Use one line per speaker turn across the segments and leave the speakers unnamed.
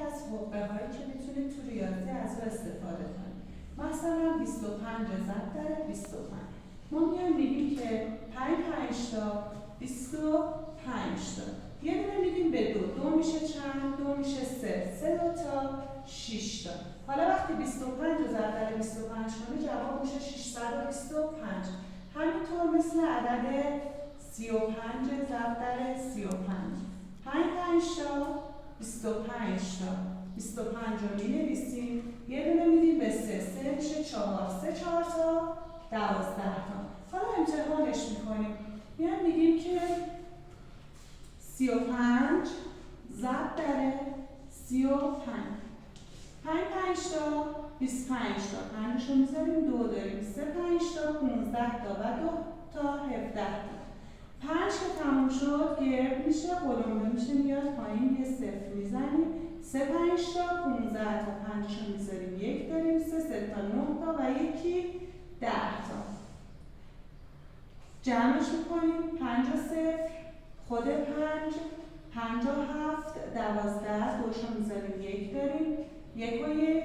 از حقه هایی که میتونید تو ریاضی از او استفاده کنید. مثلا 25 ضرب در 25. ما میایم میگیم که 5 تا 25 تا. یه دونه میدیم به 2 میشه چند؟ 2 میشه 3 تا 6 تا. حالا وقتی 25 رو ضرب در 25 کنه جواب میشه 625. همینطور مثل عدد 35 ضرب در 35. 5 تا 25 تا 25 رو می‌نویسیم، یه دونه میدیم به 3 میشه 4 تا 12 تا. حالا امتحانش میکنیم، میایم میگیم که 35 ضرب در 35. 5 تا 25 تا 5 رو میذاریم 2 داریم 3 5 تا 15 تا و 2 تا 17 تا. 5 که تموم شد گرد میشه، قلمبه میشه میاد پایین، یه صفر میزنیم. 3 5 تا 15 تا 5 رو میذاریم 1 داریم 3 تا 9 تا و یکی 10 تا. جمعش میکنیم 5 و 0 خود 5 5 و 7 12 دوش رو میذاریم 1 داریم 1 و 1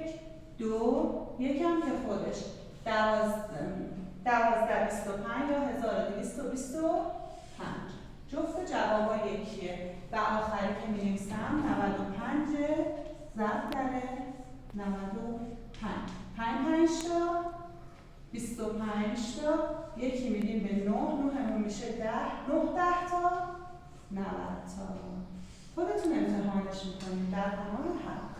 2 یکم که خودش 12 25 یا 1225. جفت جوابا یکیه و آخری که می‌نویسم 95 ضرب در 95. 5 تا 25 تا یکی میدیم به 9 همون میشه 10 تا 90 تا. خودتون امتحانش میکنید در کانال حل.